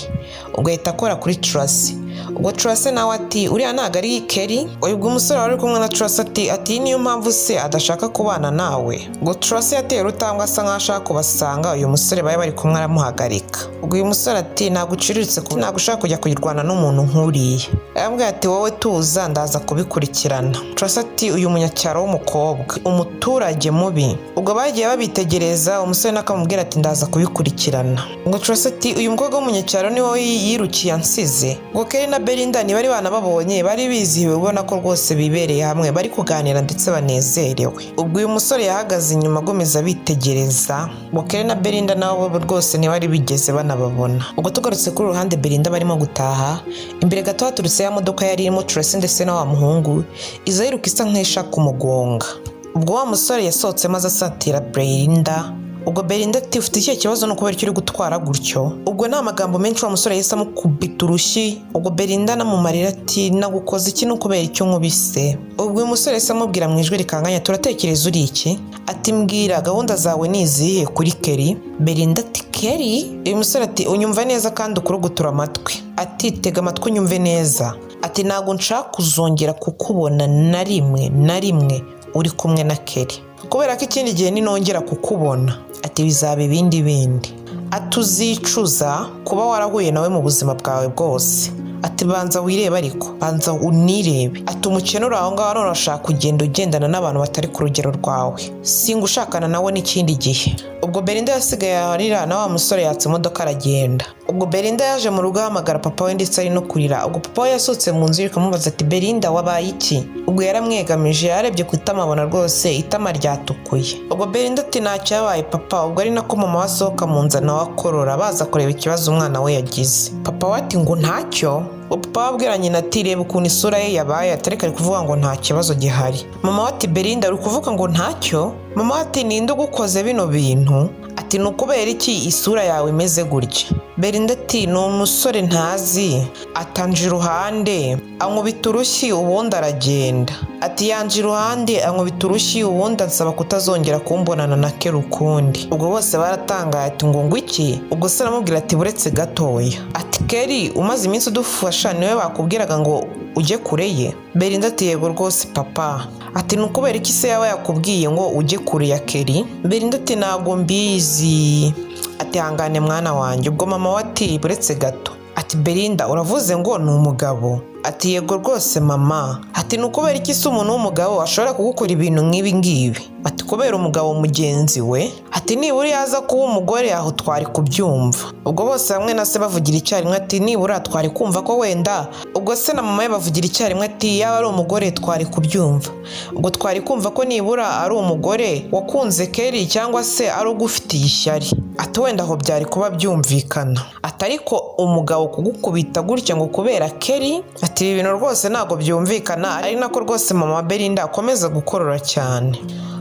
ubwo ahita akora kuri Tracy. Ubwo Tracy nawe ati uriya ntago ari Kelly. Ubwo umusore wari kumwe na Tracy ati niyo mpamvu se adashaka kubana nawe. Ubwo Tracy yateye urutambwe asa nkaho ashaka kubasanga, uyu musore bari kumwe aramuhagarika. Ubwo uyu musore ati ntago uciriritse, ntago ushaka kujya kuyirwana n'umuntu nk'uriya. Yarambwiye ati wowe tuza ndaza kubikurikirana. Tracy ati uyu munyacyaro w'umukobwa, umuturage mubi. Ubwo bagiye babitegereza, umusore nakamubwira ati ndaza kubikurikirana. Ubwo Tracy ati uyu mukobwa w'umunyacyaro ni wowe yirukiye ansize. Ubwo Kelly na Belinda ni bari banababonye, bari bizihiwe ubona ko rwose bibereye hamwe, bari kuganira ndetse banezerewe. Ubwo uyu musore yahagaze inyuma agomeza bitegereza. Ubwo Kelly na Belinda nabo rwose ni bari bigeze banababona. Ubwo tugarutse kuri uruhande Belinda barimo gutaha, imbere gato haturutse ya modoka yari irimo Tracy ndetse na wa muhungu, iza yiruka isa nk'ishaka kumugonga. Ubwo wa musore yasohotse maze asatira Belinda. Ubwo Belinda ati ufite ikihe kibazo no kubera icyo uri gutwara gutyo? Ubwo nta magambo menshi wa musore yahise amukubita urushyi. Ubwo Belinda namumarira ati nagukoze iki no kubera icyo nkubise? Ubwo uyu musore yahise amubwira mu ijwi rikanganya turatekereza uri iki? Ati mbwira gahunda zawe ni izihe kuri Kelly? Belinda ati Kelly? Uyu musore ati unyumva neza kandi ukurugutura amatwi. Ati tega amatwi unyumve neza. Ati ntago nshaka kuzongera kukubona na rimwe uri kumwe na Kelly, kubera ko ikindi gihe ninongera kukubona ati bizaba ibindi. Ati uzicuza kuba warahuye nawe mu buzima bwawe bwose. Ati banza wirebe, ariko banza unirebe. Ati umukene uri aho ngaho none urashaka kugenda ugendana n'abantu batari ku rugero rwawe, singa ushakana nawe n'ikindi gihe. Ubwo Belinda yasigaye arira na wa musore yatse imodoka aragenda. Ubwo Belinda yaje mu rugo ahamagara papa we ndetse ari no kurira. Ubwo papa we yasohotse mu nzu ikamubaza ati Belinda wabaye iki? Ubwo yaramwegamije, yarebye ku itama abona rwose itama ryatukuye. Ubwo Belinda ati ntacyo yabaye papa. Ubwo ari nako mama wasohoka mu nzu nawe akorora baza kureba ikibazo umwana we yagize. Papa we ati ngo ntacyo. Papa wabwira nyina ati reba ukuntu isura ye yabaye, atareka ari kuvuga ngo nta kibazo gihari. Mama ati Belinda uri kuvuga ngo ntacyo? Mama ati ninde ugukoze bino bintu? Ati nukubera iki isura yawe imeze gutya? Belinda ati ni umusore ntazi, atanje iruhande ankubita urushyi ubundi aragenda. Ati yanje iruhande ankubita urushyi ubundi ansaba kutazongera kumbonana na Kelly ukundi. Ubwo bose baratangaye ati ngo iki? Ubwo se aramubwira ati buretse gatoya. Ati Kelly umaze iminsi udufasha niwe bakubwiraga ngo ujye kure ye? Belinda ati yego rwose papa. Ati nukubera iki se yawe yakubwiye ngo ujye kure ya Kelly? Belinda ati ntabwo mbizi. Ati hangane mwana wanjye. Ubwo mama we ati buretse gato. Ati Belinda uravuze ngo ni umugabo? Ati yego rwose mama. Ati nukubera iki se umuntu w'umugabo ashobora kugukora ibintu nk'ibi ngibi? Ati kubera umugabo mugenzi we. Ati nibura yaza kuba umugore aho twari kubyumva. Ubwo bose hamwe na se bavugira icyarimwe ati nibura twari kumva ko wenda. Ubwo se na mama ye bavugira icyarimwe ati yaba ari umugore twari kubyumva. Ubwo twari kumva ko nibura ari umugore wakunze Kelly cyangwa se ari ugufitiye ishyari. Ati wenda aho byari kuba byumvikana. Ati ariko umugabo kugukubita gutya ngo kubera Kelly? Ati ibintu rwose ntago byumvikana. Ari nako rwose mama Belinda akomeza gukorora cyane.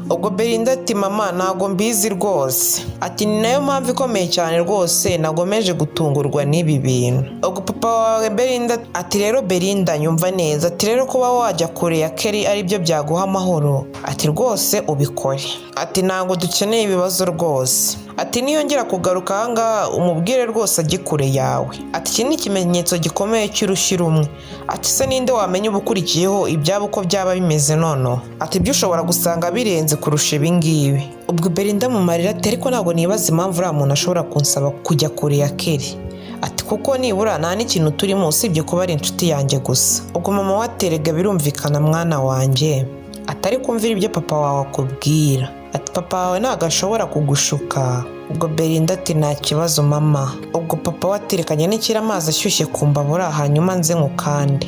ubwo Belinda ati mama ntago mbizi rwose. Ati ni nayo mpamvu ikomeye cyane rwose nagomeje gutungurwa n'ibi bintu. Ubwo papa wawe Belinda ati rero Belinda nyumva neza, ati rero kuba wajya kure ya Kelly aribyo byaguha amahoro, ati rwose ubikore. Ati ntabwo dukeneye ibibazo rwose. Ati niyongera kugaruka ahangaha umubwire rwose ajye kure yawe. Ati iki ni ikimenyetso gikomeye cy'urushyi rumwe. Ati se ninde wamenya ubukurikiyeho ibyabo uko byaba bimeze noneho. Ati ibyo ushobora gusanga birenze kurusha ibingibi. Ubwo Belinda mu marira ati ariko ntabwo nibaza impamvu uriya muntu ashobora kunsaba kujya kure ya Kelly. Ati kuko nibura nta n'ikintu turimo usibye kuba ari inshuti yanjye gusa. Ubwo mama we ati erega birumvikana mwana wanjye, atari kumvira ibyo papa wawe akubwira. Ati papa wawe ntabwo ashobora kugushuka. Ubwo Belinda ati nta kibazo mama. Ubwo papa we aterekanye n'ikira amazi ashyushye ku mbabura hanyuma nze nkukande.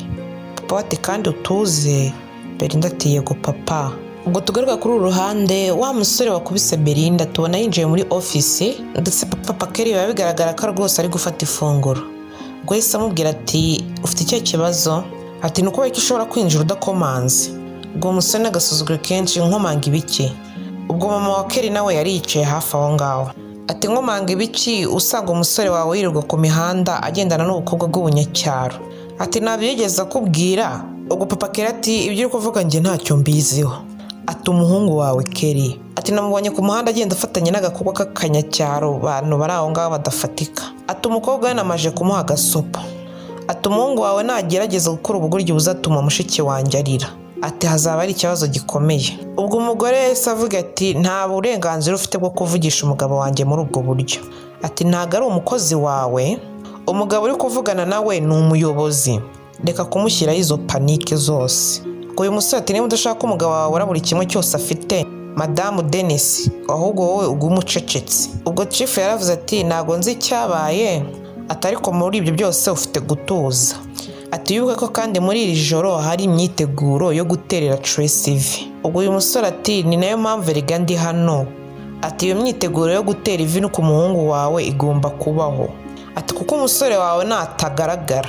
Papa we ati kandi utuze. Belinda ati yego papa. Ubwo tugaruka kuri uru ruhande wa musore wakubise Belinda tubona yinjiye muri office ndetse papa Kelly biba bigaragara ko rwose ari gufata ifunguro. Ubwo yahise amubwira ati ufite icyo kibazo? Ati nuko wari ushobora kwinjira udakomanze. Ubwo umusore n'agasuzuguro kenshi nkomanga ibiki. Ubwo mama wa Kelly nawe yari yicaye hafi aho ngaho. Ati nkomanga ibiki usanga umusore wawe yirirwa ku mihanda agendana n'ubukobwa bw'ubunyacyaro. Ati ntabyo yigeze akubwira? Ubwo papa Kelly ati ibyo uri kuvuga njye ntacyo mbiziho. Ati umuhungu wawe Kelly. Ati namubonye ku muhanda agenda afatanye n'agakobwa k'akanyacyaro abantu bari aho ngaho badafatika. Ati umukobwa yanamaje kumuha agasopo. Ati umuhungu wawe nagerageza gukora ubugoryi buzatuma mushiki wanjye arira. Ati hazaba ari ikibazo gikomeye. Ubwo umugore yahise avuga ati nta burenganzira ufite bwo kuvugisha umugabo wanjye muri ubwo buryo. Ati ntago ari umukozi wawe, umugabo uri kuvugana nawe ni umuyobozi, reka kumushyiraho izo panike zose. Ubwo uyu musore ati niba udashaka umugabo wawe ura buri kimwe cyose afite Madamu Dennis, ahubwo wowe ugume ucecetse. Ubwo chief yaravuze ati ntago nzi icyabaye, ati ariko muri ibyo byose ufite gutuza. Ati yuko ko kandi muri iri joro hari imyiteguro yo guterera Tracy IV. Ubwo uyu musore ati ni nayo mpamvu erega ndi hano. Ati iyo myiteguro yo gutera ivi no ku muhungu wawe igomba kubaho. Ati kuko umusore wawe natagaragara,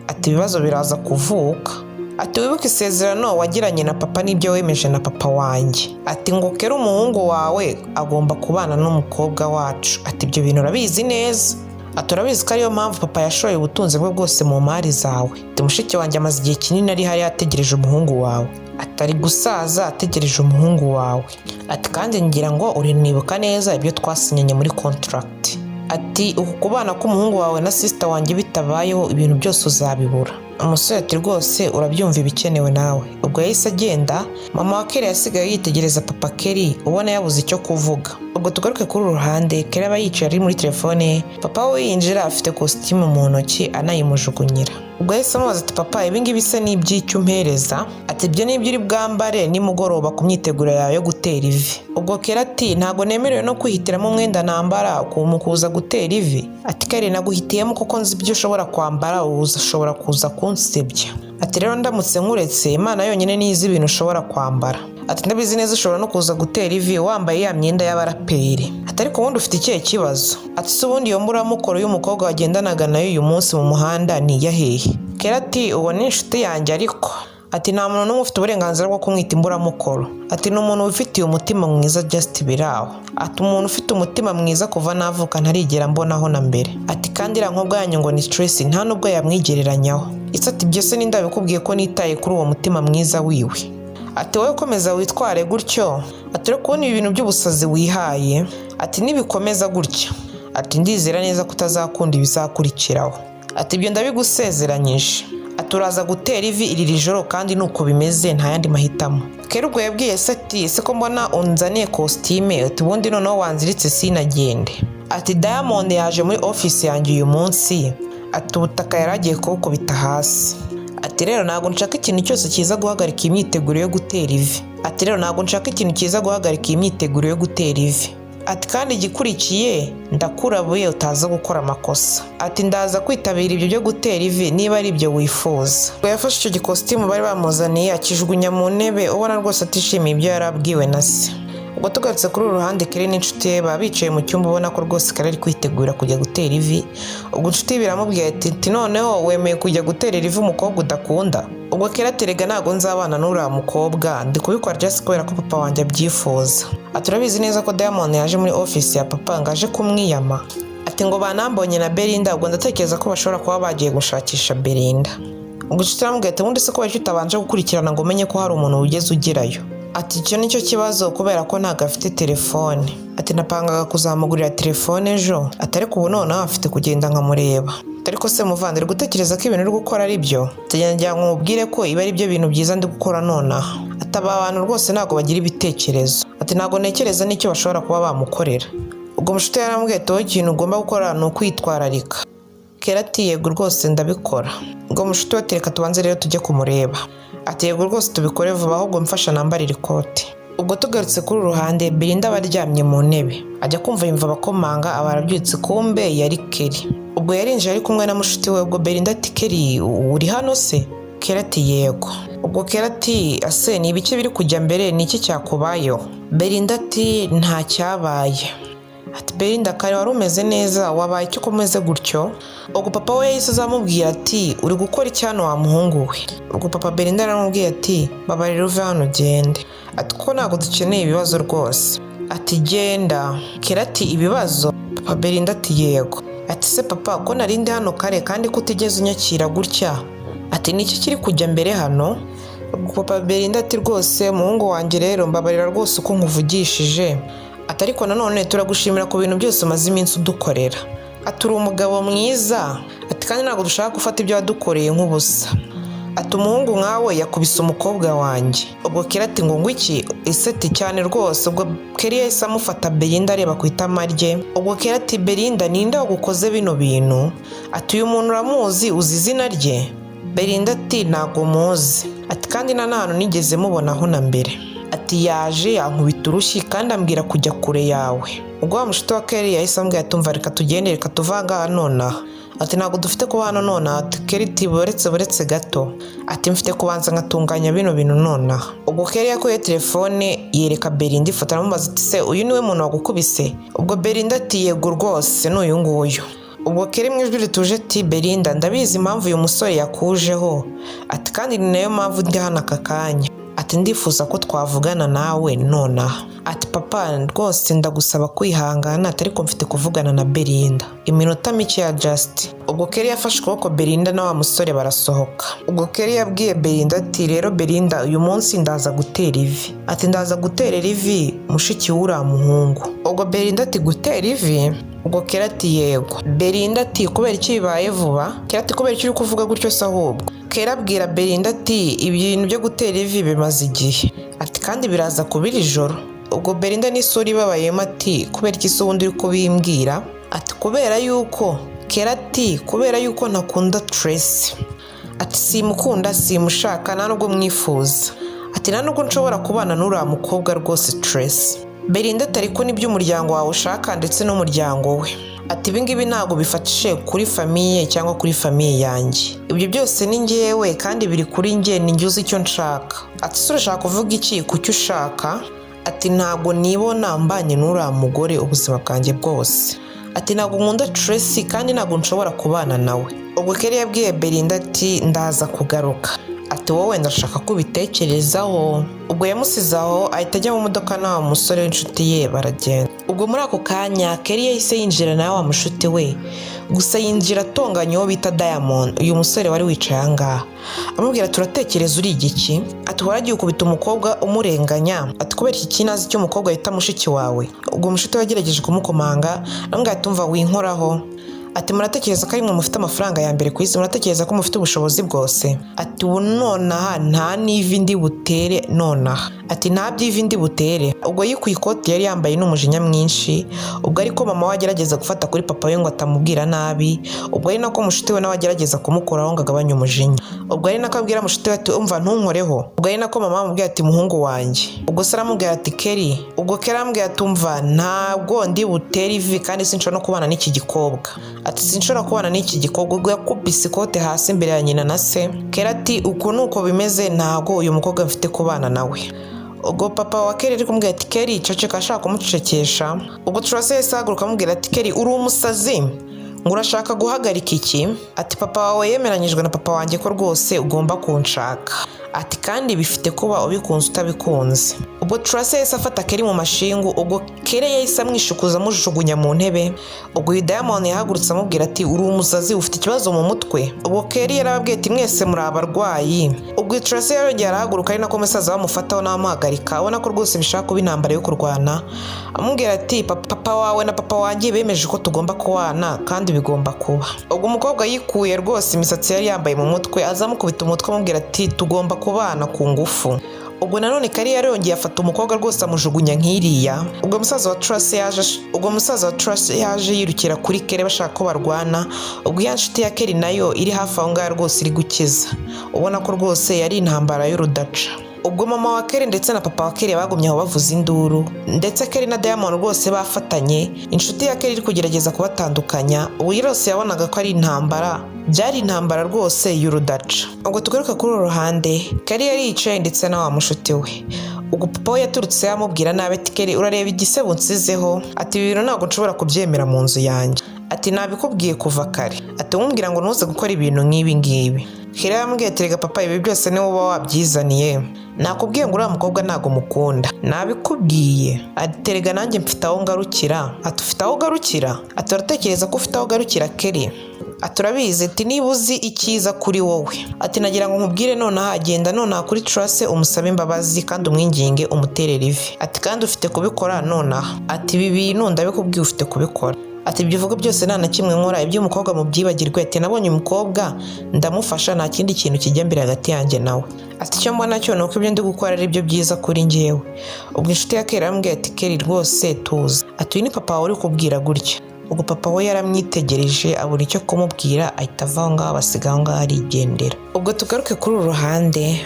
ati ibibazo biraza kuvuka. Ati wibuke isezerano wagiranye na papa n'ibyo wemeje na papa wanjye. Ati ngo kera umuhungu wawe agomba kubana n'umukobwa wacu. Ati ibyo bintu urabizi neza. Ati urabizi ko ariyo mpamvu papa yashoye ubutunzi bwe bwose mu mari zawe. Ati mushiki wanjye amaze igihe kinini ari hari ategereje umuhungu wawe. Atari gusaza ategereje umuhungu wawe. Ati kandi ngira ngo urinibuka neza ibyo twasinyanye muri contract. Ati uku kubana k'umuhungu wawe na sister wanjye bitabayeho ibintu byose uzabibura. Umusore ati rwose urabyumva ibikenewe nawe. Ubwo yahise agenda, mama wa Kelly yasigaye yitegereza papa Kelly ubona yabuze icyo kuvuga. Ubwo tugaruke kuri uru ruhande, Kelly aba yicaye ari muri telefone, papa we yinjira afite kositimu mu ntoki anayimujugunyira. Ubwo yahise amubaza ati papa ibingibi se ni iby'icyo umpereza? Ati ibyo ni ibyo uri bwambare nimugoroba ku myiteguro yawe yo gutera ivi. Ubwo Kelly ati ntago nemerewe no kwihitiramo umwenda nambara kuza gutera ivi. Ati Kelly naguhitiyemo kuko nzi ibyo ushobora kwambara ushobora kuza kunsebya. Ati rero ndamutse nkuretse Imana yonyine nizi ibintu ushobora kwambara. Ati ndabizi neza ushobora no kuza gutera ivi wambaye ya myenda y'abaraperi. Ati ariko ubundi ufite ikihe kibazo? Ati se ubundi iyo mburamukoro y'umukobwa wagendanaga nayo uyu munsi mu muhanda ni iya hehe? Kelly ati uwo ni inshuti yanjye ariko. Ati nta muntu n'umwe ufite uburenganzira bwo kumwita imburamukoro. Ati ni umuntu wifitiye umutima mwiza just biraho. Ati umuntu ufite umutima mwiza kuva navuka ntarigera mbonaho na mbere. Ati kandi iriya nkobwa yanyu ngo ni Tracy nta nubwo yamwigereranyaho. Ati byose nindabikubwiye ko nitaye kuri uwo mutima mwiza wiwe. Ati wowe komeza witware gutyo. Ati rero kubona ibintu by'ubusazi wihaye. Ati nibikomeza gutyo. Ati ndizera neza ko utazakunda ibizakurikiraho. Ati ibyo ndabigusezeranyije. Ati uraza gutera ivi iri joro kandi nuko bimeze nta yandi mahitamo. Kelly ubwo yabwiye se ati ese ko mbona unzaniye kositime ati ubundi noneho wanziritse sinagende. Ati Diamond yaje muri office yanjye uyu munsi. Ati ubutaka yaragiye kubukubita hasi. Ati rero ntabwo nshaka ikintu cyose kiza guhagarika imyiteguro yo gutera ivi. Ati rero ntabwo nshaka ikintu kiza guhagarika imyiteguro yo gutera ivi. Ati kandi igikurikiye ndakurabuye utaza gukora amakosa. Ati ndaza kwitabira ibyo byo gutera ivi niba ari ibyo wifuza. Ubwo yafashe icyo gikositimu bari bamuzaniye akijugunya mu ntebe ubona rwose atishimiye ibyo yarabwiwe na se. ubwo tugarutse kuri uru ruhande Kelly n'inshuti ye baba bicaye mu cyumba ubona ko rwose Kelly ari kwitegura kujya gutera ivi. Ubwo inshuti ye biramubwiye ati noneho wemeye kujya gutera ivi umukobwa udakunda? Ubwo Kelly ati rega ntago nzabana n'uriya mukobwa, ndi kubikora just kubera ko papa wanjye abyifuza. Ati urabizi neza ko Diamond yaje muri office ya papa ngaje kumwiyama. Ati ngo banambonye na Belinda, ubwo ndatekereza ko bashobora kuba bagiye gushakisha Belinda. Ubwo inshuti aramubwira ati ubundi se ko wajya utabanje gukurikirana ngo umenye ko hari umuntu ugeze ugerayo? Ati icyo nicyo kibazo kubera ko ntago afite telefone. Ati napangaga kuzamugurira telefone ejo, ati ariko ubu noneho afite kugenda nkamureba. Ariko se muvandire gutekereza ko ibintu uri gukora ari byo? Tujya nkubwire ko iba ari byo bintu byiza ndi gukora nonaha. Ati aba bantu rwose ntago bagira ibitekerezo. Ati ntago ntekereza n'icyo bashobora kuba bamukorera. Ubwo mushuti yaramubwiye ati wowe ikintu ugomba gukora ni ukwitwararika. Kelly ati yego rwose ndabikora. Ubwo mushuti we ati reka tubanze rero tujye kumureba. Ati yego rwose tubikore vuba ahubwo mfasha nambarira ikote. Ubwo tugarutse kuri uruhande Belinda aba aryamye mu ntebe, ajya kumva yumva abakomanga aba arabyutse kumbe yari Kelly. Ubwo yarinjiye ari kumwe na mushuti we. Ubwo Belinda ati Kelly uri hano se? Kelly ati yego. Ubwo Kelly ati ase ni ibiki biri kujya mbere, ni iki cyakubayeho? Belinda ati nta cyabaye. Ati Belinda kare wari umeze neza, wabaye icyo kumeze gutyo? Ubwo papa we yahise azamubwira ati uri gukora iki hano wa muhungu we? Ubwo papa Belinda aramubwiye ati babarira uve hano ugende. Ati ko ntabwo dukeneye ibibazo rwose. Ati genda. Kelly ati ibibazo? Papa Belinda ati yego. Ati se papa ko narindi hano kare kandi ko utigeze unyakira gutya? Ati niki kiri kujya mbere hano? Ubwo papa Belinda ati rwose muhungu wanjye rero mbabarira rwose uko nkuvugishije. Ati ariko nanone turagushimira ku bintu byose umaze iminsi udukorera. Ati uri umugabo mwiza. Ati kandi ntabwo dushaka gufata ibyo wadukoreye nk'ubusa. Ati umuhungu nkawe yakubise umukobwa wanjye. Ubwo Kelly ati ngo ngwiki? Iseti cyane rwose. Ubwo Kelly yahise amufata Belinda areba ku itama rye. Ubwo Kelly ati Belinda ninde wagukoze bino bintu? Ati uyu muntu uramuzi, uzi izina rye? Belinda ati ntago muzi. Ati kandi na nta hantu nigeze mubonaho na mbere. Ati yaje yankubita urushyi kandi ambwira kujya kure yawe. Ubwo wa mushuti wa Kelly yahise ambwira tumva reka tugende reka tuvanga hano nonaha. Ati ntabwo dufite kuba hano nonaha. Ati Kelly ati buretse gato. Ati mfite kubanza ngatunganya bino bintu nonaha. Ubwo Kelly yakuye telefone yereka Belinda ifoto aramubaza ati se uyu niwe muntu wagukubise? Ubwo Belinda ati yego rwose n'uyu nguyu. Ubwo Kelly mu ijwi rituje ati Belinda ndabizi impamvu uyu musore yakujeho. Ati kandi ni nayo mpamvu ndi hano aka kanya. Ati ndifuza ko twavugana nawe nonaha. Ati papa rwose ndagusaba kwihangana ariko mfite kuvugana na Belinda iminota mike ya just. Ubwo Kelly yafashe ukuboko Belinda na wa musore barasohoka. Ubwo Kelly yabwiye Belinda ati rero Belinda uyu munsi ndaza gutera ivi. Ati ndaza guterera ivi mushiki w'uriya muhungu. Ubwo Belinda ati gutera ivi? Ubwo Kelly ati yego. Belinda ati kubera iki bibaye vuba? Kelly ati kubera iki uri kuvuga gutyo se ahubwo? Kelly abwira Belinda ati ibintu byo gutera ivi bimaze igihe. Ati kandi biraza kubira ijoro. Ubwo Belinda n'isura ibabayemo ati kubera iki se ubundi uri kubimbwira? Ati kubera yuko. Kelly ati kubera yuko ntakunda Tracy. Ati simukunda simushaka nta nubwo mwifuza. Ati nta nubwo nshobora kubana n'uriya mukobwa rwose Tracy. Belinda ati ariko nibyo umuryango wawe ushaka ndetse n'umuryango we. Ati ibingibi ntabwo bifatishe kuri famiye cyangwa kuri famiye yanjye. Ibyo byose ni njyewe kandi biri kuri njye, ni njye uzi icyo nshaka. Ati se urashaka kuvuga iki ku cyo ushaka? Ati ntabwo nibona mbanye n'uriya mugore ubuzima bwanjye bwose. Ati ntabwo nkunda Tracy kandi ntabwo nshobora kubana nawe. Ubwo Kelly yabwiye Belinda ati ndaza kugaruka. Ati wowe ndashaka kubitekerezaho. Ubwo yamusize aho ahita ajya mu modoka na wa musore w'inshuti ye baragenda. Ubwo muri ako kanya Kelly yahise yinjira na wa mushuti we, gusa yinjira atonganye uwo bita Diamond, uyu musore wari wicaye ahangaha. Amubwira turatekereza uri igiki? Ati waragiye ukubita umukobwa umurenganya. Ati kubera iki kinazi cy'umukobwa yita mushiki wawe? Ubwo mushuti we yagerageje kumukomanga amubwira ati umva winkoraho. Ati muratekereza ko ari mwe mufite amafaranga ya mbere ku isi? Muratekereza ko mufite ubushobozi bwose? Ati ubu nonaha nta n'ivi ndi butere nonaha. Ati nta by'ivi ndi butere. Ubwo yikuye ikoti yari yambaye n'umujinya mwinshi. Ubwo ariko mama we agerageza gufata kuri papa we ngo atamubwira nabi. Ubwo ari nako mushuti we nawe agerageza kumukoraho ngo agabanye umujinya. Ubwo ari nako abwira mushuti we ati umva ntunkoreho. Ubwo ari nako mama amubwira ati muhungu wanjye. Ubwo se aramubwira ati Kelly. Ubwo Kelly aramubwira ati umva ntabwo ndi butere ivi kandi sinshobora no kubana n'iki gikobwa. Ati sinshobora kubana n'iki gikobwa. Ubwo yakubise ikote hasi imbere ya nyina na se. Kelly ati uko nuko bimeze ntabwo uyu mukobwa mfite kubana nawe. ubwo papa wa Kelly ari kumubwira ati Kelly ceceka, ashaka kumucecekesha. Ubwo Tracy yahise ahaguruka amubwira ati Kelly uri umusazi, ngo urashaka guhagarika iki? Ati papa wawe yemeranyijwe na papa wanjye ko rwose ugomba kunshaka, ati kandi bifite kuba ubikunze utabikunze. Ubwo Tracy yahise afata Kelly mu mashingu, ubwo Kelly yahise amwishukuza amujugunya mu ntebe. Ubwo Diamond yahagurutse amubwira ati uri umusazi, ufite ikibazo mu mutwe. Ubwo Kelly yarababwiye ati mwese muri abarwayi. Ubwo Tracy yarongera arahaguruka, ari nako umusaza bamufataho n'amuhagarika, abona ko rwose bishaka kuba intambara yo kurwana. Amubwira ati papa wawe na papa wanjye bemeje ko tugomba kubana kandi bigomba kuba. Ubwo umukobwa yikuye rwose imisatsi yari yambaye mu mutwe, azamukubita umutwe amubwira ati tugomba kubana ku ngufu. Ubwo nanone Kelly yarongeye afata umukobwa rwose amujugunya nk'iriya. Ubwo umusaza wa Tracy yaje yirukira kuri Kelly bashaka ko barwana. Ubwo ya nshuti ya Kelly nayo iri hafi aho ngaho rwose iri gukiza, ubona ko rwose yari intambara y'urudaca. Ubwo mama wa Kelly ndetse na papa wa Kelly bagumye aho bavuza induru, ndetse Kelly na Diamond rwose bafatanye. Inshuti ya Kelly iri kugerageza kubatandukanya. Ubu yose yabonaga ko ari intambara, byari intambara rwose y'urudaca. Ubwo tugaruka kuri uru ruhande, Kelly yari yicaye ndetse na wa mushuti we. Ubwo papa we yaturutse yamubwira nabi ati Kelly urareba igisebo nsizeho, ati ibi bintu ntabwo nshobora kubyemera mu nzu yanjye, ati nabikubwiye kuva kare, ati wumubwira ngo ntuze gukora ibintu nk'ibi ngibi. Kelly yambwiye ati rega papa ibi byose ni wowe wabyizaniye, nakubwiye ngo uriya mukobwa ntago mukunda, nabikubwiye. Ati rega nanjye mfite aho ngarukira. Ati ufite aho ugarukira? Ati uratekereza ko ufite aho ugarukira Kelly? Ati urabizi, ati niba uzi icyiza kuri wowe, ati nagira ngo nkubwire nonaha, agenda nonaha kuri Tracy umusabe imbabazi kandi umwinginge umuterere ivi, ati kandi ufite kubikora nonaha. Ati ibi bintu ndabikubwiye ufite kubikora. Ati ibyo uvuga byose nta na kimwe nkora, iby'umukobwa mu byibagirwe. Ati nabonye umukobwa ndamufasha, nta kindi kintu kijya mbere hagati yanjye nawe. Ati icyo mbona cyo ni uko ibyo ndi gukora ari byo byiza kuri njyewe. Ubwo inshuti ya Kelly aramubwira ati Kelly rwose tuza, ati uyu ni papa wawe uri kubwira gutya. Ubwo papa we yaramwitegereje abura icyo kumubwira, ahita ava aho ngaho basiga aho ngaho arigendera. Ubwo tugaruke kuri uru ruhande,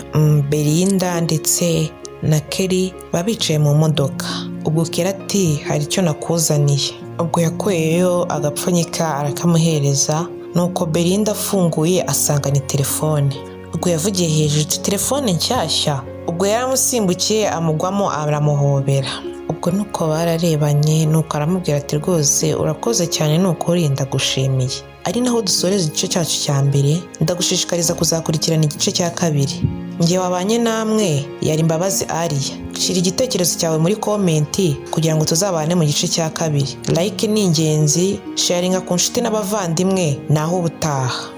Belinda ndetse na Kelly babicaye mu modoka. Ubwo Kelly ati hari icyo nakuzaniye. Ubwo yakuyeyo agapfunyika arakamuhereza, nuko Belinda afunguye asanga ni telefone. Ubwo yavugiye hejuru ati telefone nshyashya. Ubwo yaramusimbukiye amugwamo aramuhobera. Ubwo nuko bararebanye, nuko aramubwira ati rwose urakoze cyane, nuko urinda gushimiye. Ari naho dusoreza igice cyacu cya mbere, ndagushishikariza kuzakurikirana igice cya kabiri. Njye wabanye namwe yari Mbabazi Aria. Shira igitekerezo cyawe muri komenti kugira ngo tuzabane mu gice cya kabiri. Like ni ingenzi, sharinga ku nshuti n'abavandimwe, naho ubutaha.